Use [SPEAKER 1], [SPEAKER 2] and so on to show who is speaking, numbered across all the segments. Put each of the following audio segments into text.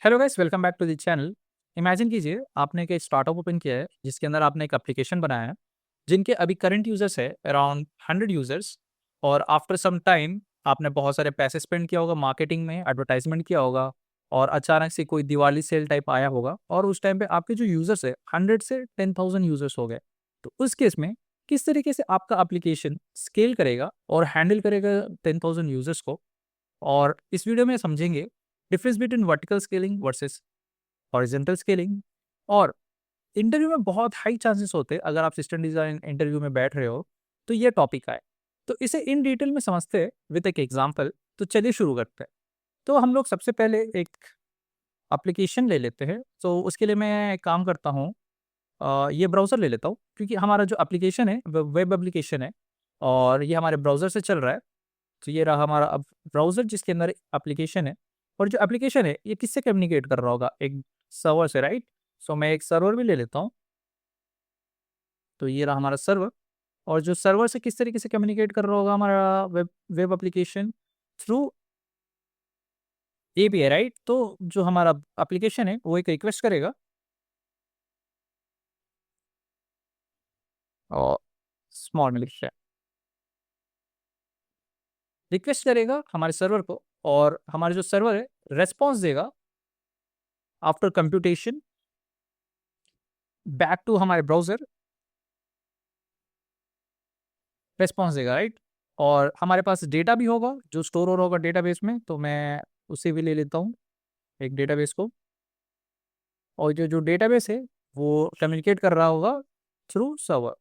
[SPEAKER 1] Hello guys, welcome back to the channel. Imagine कीजिए आपने एक स्टार्टअप ओपन किया है जिसके अंदर आपने एक एप्लीकेशन बनाया है जिनके अभी करंट यूजर्स है अराउंड 100 यूजर्स। और आफ्टर सम टाइम आपने बहुत सारे पैसे स्पेंड किया होगा, मार्केटिंग में एडवर्टाइजमेंट किया होगा, और अचानक से कोई दिवाली सेल टाइप आया होगा और उस टाइम पे आपके जो यूजर्स है 100 से 10,000 यूजर्स हो गए। तो उस केस में किस तरीके से आपका एप्लीकेशन स्केल करेगा और हैंडल करेगा 10,000 यूजर्स को। और इस वीडियो में समझेंगे difference between vertical scaling versus horizontal scaling. और इंटरव्यू में बहुत हाई चांसेस होते हैं, अगर आप सिस्टम डिजाइन इंटरव्यू में बैठ रहे हो तो ये टॉपिक आए। तो इसे इन डिटेल में समझते हैं विद एक एग्जांपल। तो चलिए शुरू करते हैं। तो हम लोग सबसे पहले एक एप्लीकेशन ले लेते हैं। तो उसके लिए मैं एक काम करता हूँ, ये ब्राउज़र ले लेता हूँ क्योंकि हमारा जो एप्लीकेशन है वेब एप्लीकेशन है और ये हमारे ब्राउज़र से चल रहा है। तो ये रहा हमारा अब ब्राउज़र जिसके अंदर एप्लीकेशन है। और जो एप्लीकेशन है ये किससे कम्युनिकेट कर रहा होगा? एक सर्वर से, राइट? सो मैं एक सर्वर भी ले लेता हूँ। तो ये रहा हमारा सर्वर। और जो सर्वर से किस तरीके से कम्युनिकेट कर रहा होगा हमारा web web application? Through API, right? तो जो हमारा एप्लीकेशन है वो एक रिक्वेस्ट करेगा और स्मॉल में लिखते हैं, रिक्वेस्ट करेगा हमारे सर्वर को। और हमारा जो सर्वर है रेस्पॉन्स देगा आफ्टर कंप्यूटेशन बैक टू हमारे ब्राउज़र, रिस्पॉन्स देगा, राइट? और हमारे पास डेटा भी होगा जो स्टोर हो रहा होगा डेटाबेस में। तो मैं उसे भी ले लेता हूँ, एक डेटाबेस को। और जो जो डेटाबेस है वो कम्युनिकेट कर रहा होगा थ्रू सर्वर,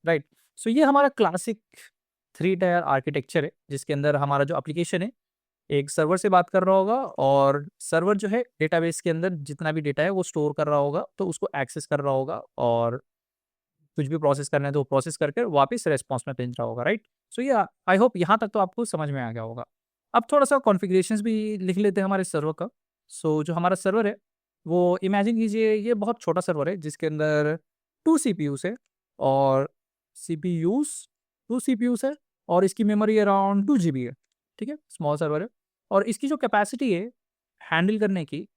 [SPEAKER 1] राइट? सो ये हमारा क्लासिक 3 टायर आर्किटेक्चर है जिसके अंदर हमारा जो एप्लीकेशन है एक सर्वर से बात कर रहा होगा और सर्वर जो है डेटाबेस के अंदर जितना भी डेटा है वो स्टोर कर रहा होगा, तो उसको एक्सेस कर रहा होगा और कुछ भी प्रोसेस करना है तो वो प्रोसेस करके वापस रिस्पॉन्स में भेज रहा होगा, राइट? सो ये आई होप यहाँ तक तो आपको समझ में आ गया होगा। अब थोड़ा सा कॉन्फ़िगरेशंस भी लिख लेते हैं हमारे सर्वर का। सो जो हमारा सर्वर है वो इमेजिन कीजिए ये बहुत छोटा सर्वर है जिसके अंदर 2 सीपीयूज़ है और सीपीयूज़ 2 सीपीयूज़ है और इसकी मेमोरी अराउंड 2 जीबी है, ठीक है? स्मॉल सर्वर है। और इसकी जो कैपेसिटी है हैंडल करने की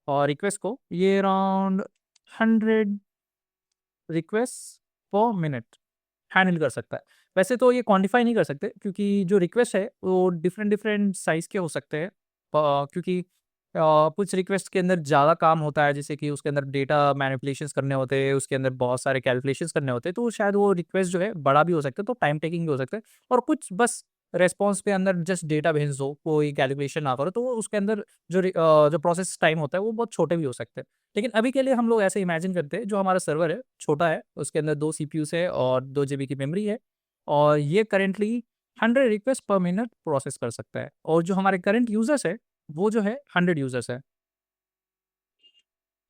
[SPEAKER 1] और रिक्वेस्ट को, ये अराउंड 100 रिक्वेस्ट पर मिनट हैंडल कर सकता है। वैसे तो ये क्वांटिफ़ाई नहीं कर सकते क्योंकि जो रिक्वेस्ट है वो डिफरेंट डिफरेंट साइज़ के हो सकते हैं। क्योंकि कुछ रिक्वेस्ट के अंदर ज़्यादा काम होता है, जैसे कि उसके अंदर डेटा मैनिपुलेशंस करने होते हैं, उसके अंदर बहुत सारे कैलकुलेशंस करने होते हैं, तो शायद वो रिक्वेस्ट जो है बड़ा भी हो सकता है, तो टाइम टेकिंग भी हो सकता है। और कुछ बस रिस्पॉन्स के अंदर जस्ट डेटा भेज दो, कोई कैलकुलेशन ना करो, तो वो उसके अंदर जो प्रोसेस टाइम होता है वो बहुत छोटे भी हो सकते हैं। लेकिन अभी के लिए हम लोग ऐसे इमेजिन करते हैं, जो हमारा सर्वर है छोटा है, उसके अंदर 2 सीपीयूज़ है और 2 जीबी की मेमोरी है और ये करंटली 100 रिक्वेस्ट पर मिनट प्रोसेस कर सकता है। और जो हमारे करंट यूज़र्स है वो जो है 100 यूज़र्स है,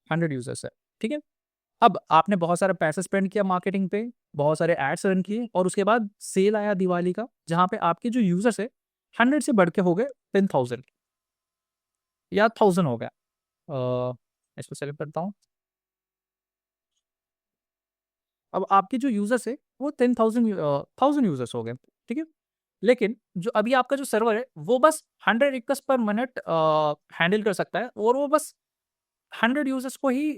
[SPEAKER 1] 100 यूज़र्स है, ठीक है? अब आपने बहुत सारा पैसा स्पेंड किया मार्केटिंग पे, बहुत सारे एड्स रन किए और उसके बाद सेल आया दिवाली का, जहाँ पे आपके जो यूज़र्स है 100 से बढ़ के हो गए 10,000 या 1000 हो गया। इसको सेलेक्ट करता हूँ। अब आपके जो यूज़र्स है वो 10,000 यूज़र्स हो गए, ठीक है? लेकिन जो अभी आपका जो सर्वर है वो बस 100 रिक्वेस्ट पर मिनट हैंडल कर सकता है और वो बस 100 यूज़र्स को ही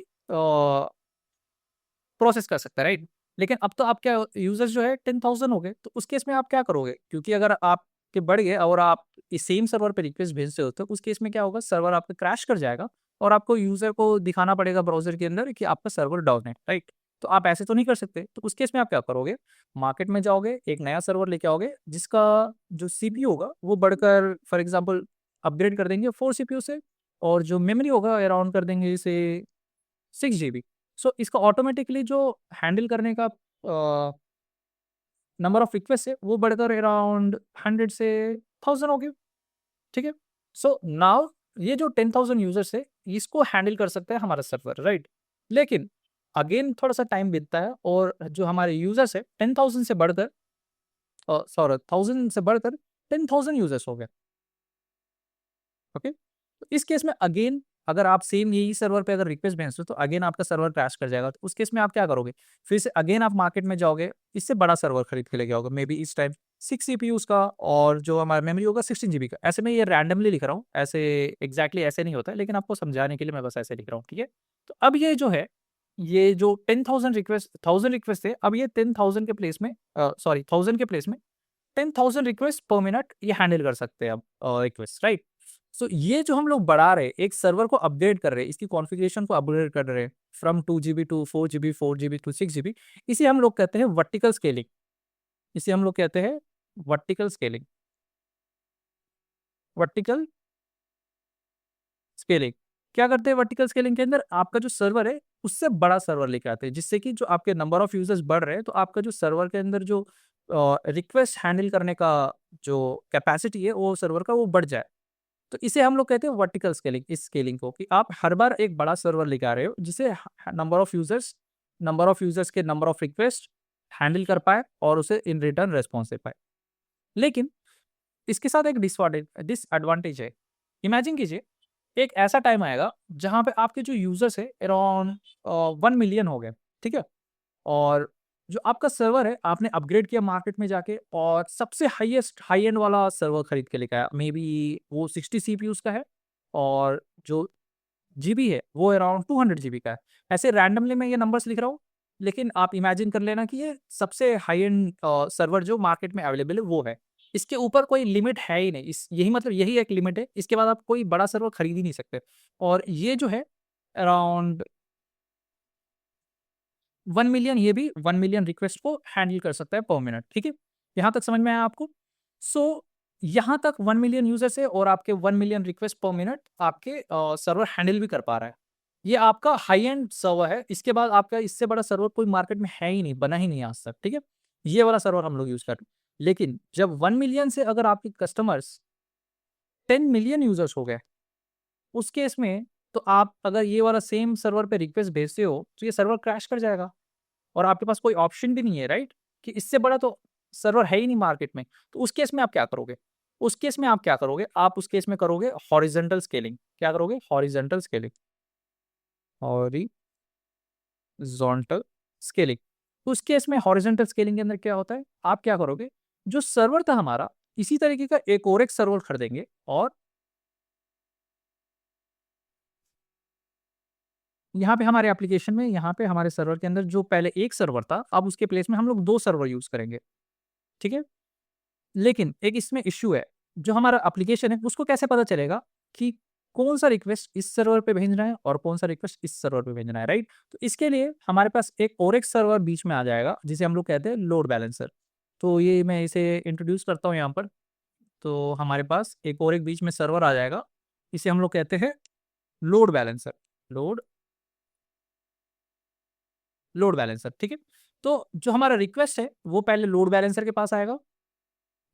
[SPEAKER 1] प्रोसेस कर सकता है, राइट? लेकिन अब तो आपके यूज़र्स जो है 10,000 हो गए, तो उस केस में आप क्या करोगे? क्योंकि अगर आपके बढ़ गए और आप इस सेम सर्वर पे रिक्वेस्ट भेजते हो, तो उस केस में क्या होगा? सर्वर आपका क्रैश कर जाएगा और आपको यूज़र को दिखाना पड़ेगा ब्राउज़र के अंदर कि आपका सर्वर डाउन है, राइट? तो आप ऐसे तो नहीं कर सकते, तो उस केस में आप क्या करोगे? मार्केट में जाओगे, एक नया सर्वर लेके आओगे, जिसका जो सीपीयू होगा वो बढ़कर फॉर एग्ज़ाम्पल अपग्रेड कर देंगे 4 सीपीयू से और जो मेमोरी होगा अराउंड कर देंगे इसे 6 जीबी। सो इसका ऑटोमेटिकली जो हैंडल करने का नंबर ऑफ रिक्वेस्ट है वो बढ़कर अराउंड 100 से 1000 हो गए, ठीक है? सो नाउ ये जो 10,000 यूजर्स है इसको हैंडल कर सकता है हमारा सर्वर, राइट? लेकिन अगेन थोड़ा सा टाइम बीतता है और जो हमारे यूजर्स है 10,000 से बढ़कर सॉरी 1000 से बढ़कर 10,000 यूजर्स हो गए, ओके? तो इस केस में अगेन अगर आप सेम यही सर्वर पे अगर रिक्वेस्ट भेजते हो तो अगेन आपका सर्वर क्रैश कर जाएगा। तो उस केस में आप क्या करोगे? फिर से अगेन आप मार्केट में जाओगे, इससे बड़ा सर्वर खरीद के लेके आओगे, मे बी इस टाइम 6 सीपीयूज़ का और जो हमारा मेमोरी होगा 16 जीबी का। ऐसे में ये रैंडमली लिख रहा हूँ, ऐसे एग्ज़ैक्टली ऐसे नहीं होता है, लेकिन आपको समझाने के लिए मैं बस ऐसे लिख रहा हूँ, ठीक है? तो अब ये जो है, ये जो 10,000 रिक्वेस्ट थे, अब ये 10,000 के प्लेस में 1000 के प्लेस में 10,000 रिक्वेस्ट पर मिनट ये हैंडल कर सकते हैं अब रिक्वेस्ट, राइट? सो ये जो हम लोग बढ़ा रहे हैं, एक सर्वर को अपडेट कर रहे हैं, इसकी कॉन्फ़िगरेशन को अपग्रेड कर रहे हैं from 2 GB to 4 GB, 4 GB to 6 GB, इसे हम लोग कहते हैं वर्टिकल स्केलिंग। इसे हम लोग कहते हैं वर्टिकल स्केलिंग। वर्टिकल स्केलिंग क्या करते हैं? वर्टिकल स्केलिंग के अंदर आपका जो सर्वर है उससे बड़ा सर्वर लेके आते हैं, जिससे कि जो आपके नंबर ऑफ यूजर्स बढ़ रहे हैं, तो आपका जो सर्वर के अंदर जो रिक्वेस्ट हैंडल करने का जो कैपेसिटी है वो सर्वर का वो बढ़ जाए। तो इसे हम लोग कहते हैं वर्टिकल स्केलिंग, इस स्केलिंग को, कि आप हर बार एक बड़ा सर्वर लेके आ रहे हो जिसे नंबर ऑफ यूजर्स के नंबर ऑफ रिक्वेस्ट हैंडल कर पाए और उसे इन रिटर्न रेस्पॉन्स दे पाए। लेकिन इसके साथ एक डिसएडवांटेज है। इमेजिन कीजिए, एक ऐसा टाइम आएगा जहाँ पे आपके जो यूजर्स है अराउंड 1 मिलियन हो गए, ठीक है? और जो आपका सर्वर है आपने अपग्रेड किया मार्केट में जाके और सबसे हाई एंड वाला सर्वर खरीद के लेके आया। मे बी वो 60 सीपीयूज़ का है और जो जीबी है वो अराउंड 200 जीबी का है। ऐसे रैंडमली मैं ये नंबर्स लिख रहा हूँ, लेकिन आप इमेजिन कर लेना कि ये सबसे हाई एंड सर्वर जो मार्केट में अवेलेबल है वो है। इसके ऊपर कोई लिमिट है ही नहीं। इस यही मतलब यही एक लिमिट है। इसके बाद आप कोई बड़ा सर्वर खरीद ही नहीं सकते। और ये जो है अराउंड 1 मिलियन, ये भी 1 मिलियन रिक्वेस्ट को हैंडल कर सकता है पर मिनट, ठीक है? यहाँ तक समझ में आया आपको? सो यहाँ तक 1 मिलियन यूज़र्स है और आपके 1 मिलियन रिक्वेस्ट पर मिनट आपके सर्वर हैंडल भी कर पा रहा है। ये आपका हाई एंड सर्वर है। इसके बाद आपका इससे बड़ा सर्वर कोई मार्केट में है ही नहीं, बना ही नहीं आज तक, ठीक है? ये वाला सर्वर हम लोग यूज़ कर रहे हैं। लेकिन जब 1 मिलियन से अगर आपके कस्टमर्स 10 मिलियन यूज़र्स हो गए, उस केस में तो आप अगर ये वाला सेम सर्वर पे रिक्वेस्ट भेजते हो, तो ये सर्वर क्रैश कर जाएगा। और आपके पास कोई ऑप्शन भी नहीं है, राइट? कि इससे बड़ा तो सर्वर है ही नहीं मार्केट में। तो उस केस में आप क्या करोगे? उस केस में आप क्या करोगे? आप उस केस में करोगे हॉरिज़ॉन्टल स्केलिंग। क्या करोगे? Horizontal scaling. Horizontal scaling. तो उस केस में हॉरिज़ॉन्टल स्केलिंग के अंदर क्या होता है? आप क्या करोगे? जो सर्वर था हमारा, इसी तरीके का एक सर्वर खरीदेंगे और यहाँ पे हमारे एप्लीकेशन में, यहाँ पे हमारे सर्वर के अंदर जो पहले एक सर्वर था, अब उसके प्लेस में हम लोग 2 सर्वर यूज़ करेंगे, ठीक है? लेकिन एक इसमें इश्यू है, जो हमारा एप्लीकेशन है उसको कैसे पता चलेगा कि कौन-सा रिक्वेस्ट इस सर्वर पे भेजना है और कौन-सा रिक्वेस्ट इस सर्वर पे भेजना है, राइट? तो इसके लिए हमारे पास एक और एक सर्वर बीच में आ जाएगा, जिसे हम लोग कहते हैं लोड बैलेंसर। तो ये मैं इसे इंट्रोड्यूस करता हूँ यहाँ पर। तो हमारे पास एक और एक बीच में सर्वर आ जाएगा, इसे हम लोग कहते हैं load balancer. Load load balancer, ठीक है? तो जो हमारा रिक्वेस्ट है, वो पहले लोड बैलेंसर के पास आएगा।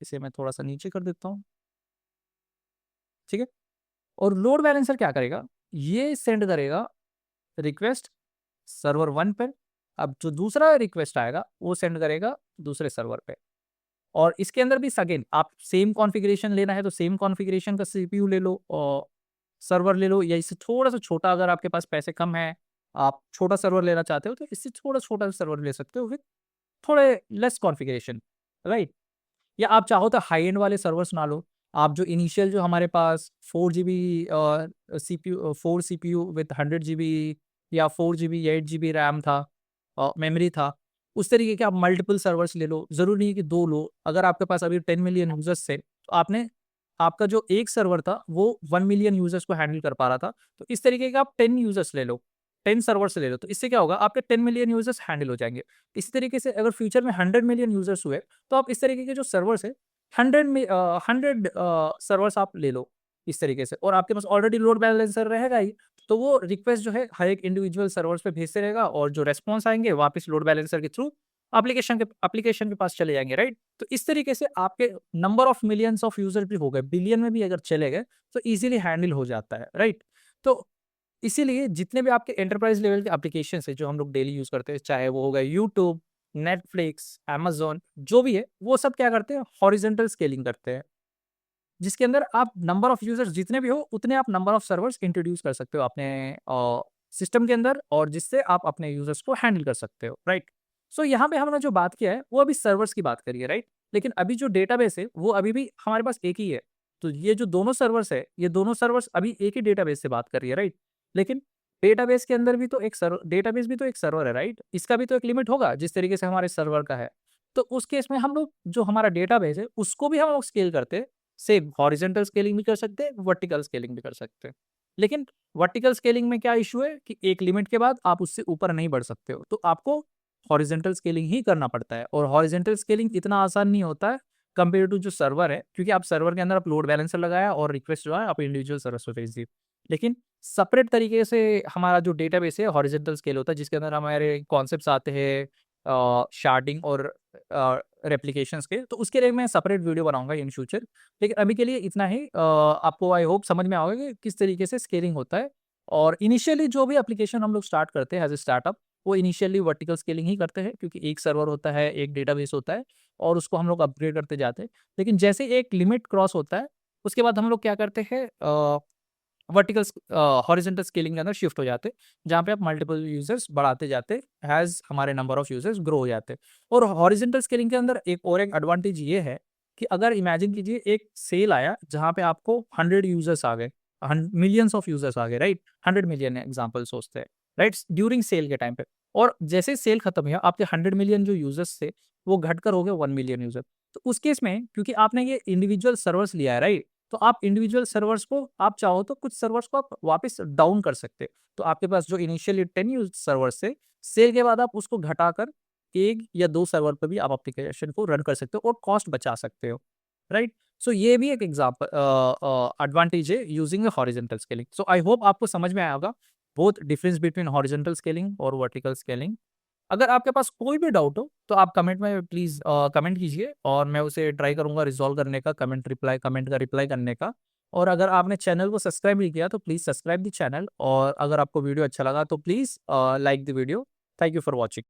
[SPEAKER 1] इसे मैं थोड़ा-सा नीचे कर देता हूँ, ठीक है? और लोड बैलेंसर क्या करेगा? ये सेंड करेगा रिक्वेस्ट सर्वर 1 पे। अब जो दूसरा रिक्वेस्ट आएगा, वो सेंड करेगा दूसरे सर्वर पे। और इसके अंदर भी अगेन आप सेम कॉन्फ़िगरेशन लेना है तो सेम कॉन्फ़िगरेशन का सीपीयू ले लो और सर्वर ले लो, या इससे थोड़ा-सा छोटा, अगर आपके पास पैसे कम हैं, आप छोटा सर्वर लेना चाहते हो, तो इससे थोड़ा छोटा सर्वर ले सकते हो विथ थोड़े लेस कॉन्फ़िगरेशन, राइट? या आप चाहो तो हाई एंड वाले सर्वर्स ना लो। आप जो इनिशियल जो हमारे पास 4 GB CPU 4 CPU with 100 GB या 4 जीबी 8 जीबी रैम था, मेमोरी था, उस तरीके के आप मल्टीपल सर्वर्स ले लो। ज़रूरी नहीं है कि 2 लो। अगर आपके पास अभी 10 मिलियन यूज़र्स थे, तो आपका जो एक सर्वर था वो 1 मिलियन यूज़र्स को हैंडल कर पा रहा था। तो इस तरीके के आप 10 यूज़र्स ले लो, 10 सर्वर्स ले लो। तो इससे क्या होगा, आपके 10 मिलियन यूज़र्स हैंडल हो जाएँगे। इसी तरीके से अगर फ्यूचर में 100 मिलियन यूज़र्स हुए, तो आप इस तरीके के जो सर्वर्स है 100 सर्वर्स आप ले लो इस तरीके से, और आपके पास ऑलरेडी लोड बैलेंसर रहेगा ही, तो वो रिक्वेस्ट जो है हर एक इंडिविजुअल सर्वर्स पे भेजते रहेगा और जो रिस्पॉन्स आएँगे वापस लोड बैलेंसर के थ्रू एप्लीकेशन के पास चले जाएँगे, राइट? तो इस तरीके से आपके number of millions of user भी हो गए, बिलियन में भी अगर चले गए, तो ईज़िली हैंडल हो जाता है, राइट? तो इसीलिए जितने भी आपके एंटरप्राइज़ लेवल के एप्लीकेशंस हैं, जो हम लोग डेली यूज़ करते हैं, चाहे वो हो गए यूट्यूब, नेटफ्लिक्स, अमेज़न, जो भी है, वो सब क्या करते हैं, हॉरिज़ॉन्टल स्केलिंग करते हैं। जिसके अंदर आप नंबर ऑफ यूज़र्स जितने भी हो, उतने आप नंबर ऑफ सर्वर्स इंट्रोड्यूस कर सकते हो अपने सिस्टम के अंदर, और जिससे आप अपने यूज़र्स को हैंडल कर सकते हो, राइट? सो यहाँ पे हमने जो बात किया है वो अभी सर्वर्स की बात करी है, राइट? लेकिन अभी जो डेटाबेस है वो अभी भी हमारे पास एक ही है। तो ये जो दोनों सर्वर्स है, ये दोनों सर्वर्स अभी एक ही डेटाबेस से बात कर रही है, राइट? लेकिन डेटाबेस के अंदर भी तो एक सर्वर, डेटाबेस भी तो एक सर्वर है, राइट? इसका भी तो एक लिमिट होगा जिस तरीके से हमारे सर्वर का है। तो उस केस में हम लोग जो हमारा डेटाबेस है उसको भी हम लोग स्केल करते हैं। सेम हॉरिजॉन्टल स्केलिंग भी कर सकते हैं, वर्टिकल स्केलिंग भी कर सकते हैं। लेकिन वर्टिकल स्केलिंग में क्या इश्यू है कि एक लिमिट के बाद आप उससे ऊपर नहीं बढ़ सकते हो। तो आपको हॉरिजॉन्टल स्केलिंग ही करना पड़ता है, और हॉरिजॉन्टल स्केलिंग इतना आसान नहीं होता है कंपेयर टू जो सर्वर है, क्योंकि आप सर्वर के अंदर आप लोड बैलेंसर लगाया और रिक्वेस्ट जो है आप इंडिविजुअल सर्वर पे भेज दी। लेकिन सेपरेट तरीके से हमारा जो डेटाबेस है हॉरिजॉन्टल स्केल होता है, जिसके अंदर हमारे कॉन्सेप्ट्स आते हैं शार्डिंग और रेप्लिकेशंस के। तो उसके लिए मैं सेपरेट वीडियो बनाऊंगा इन फ्यूचर। लेकिन अभी के लिए इतना ही। आपको आई होप समझ में आएगा कि किस तरीके से स्केलिंग होता है। और इनिशियली जो भी एप्लीकेशन हम लोग स्टार्ट करते हैं एज ए स्टार्टअप, वो इनिशियली वर्टिकल स्केलिंग ही करते हैं, क्योंकि एक सर्वर होता है, एक डेटाबेस होता है, और उसको हम लोग अपग्रेड करते जाते हैं। लेकिन जैसे एक लिमिट क्रॉस होता है, उसके बाद हम लोग क्या करते हैं, वर्टिकल हॉरिजॉन्टल स्केलिंग के अंदर शिफ्ट हो जाते हैं, जहाँ पे आप मल्टीपल यूजर्स बढ़ाते जाते एज हमारे नंबर ऑफ यूजर्स ग्रो हो जाते हैं। और हॉरिजॉन्टल स्केलिंग के अंदर एक और एक एडवांटेज ये है कि अगर इमेजिन कीजिए एक सेल आया जहाँ पे आपको 100 यूजर्स आ गए, मिलियंस ऑफ यूजर्स आ गए, राइट? 100 मिलियन एग्जाम्पल सोचते हैं, राइट, ड्यूरिंग सेल के टाइम पे। और जैसे सेल खत्म हुआ, आपके 100 मिलियन जो यूजर्स थे वो घटकर हो गए 1 मिलियन यूजर। तो उस केस में क्योंकि आपने ये इंडिविजुअल सर्वर्स लिया है, राइट, तो आप इंडिविजुअल सर्वर्स को आप चाहो तो कुछ सर्वर्स को आप वापस डाउन कर सकते हैं। तो आपके पास जो इनिशियली 10 यूज सर्वर्स थे, सेल के बाद आप उसको घटाकर 1 या 2 सर्वर पे भी आप एप्लीकेशन को रन कर सकते हो और कॉस्ट बचा सकते हो, राइट? सो ये भी एक एग्जांपल एडवांटेज है using horizontal scaling. So I hope आपको समझ में आया होगा both difference between horizontal scaling और वर्टिकल स्केलिंग। अगर आपके पास कोई भी डाउट हो तो आप कमेंट में प्लीज़ कमेंट कीजिए, और मैं उसे ट्राई करूँगा रिज़ॉल्व करने का, कमेंट का रिप्लाई करने का। और अगर आपने चैनल को सब्सक्राइब नहीं किया तो प्लीज़ सब्सक्राइब द चैनल, और अगर आपको वीडियो अच्छा लगा तो please like the video. Thank you for watching.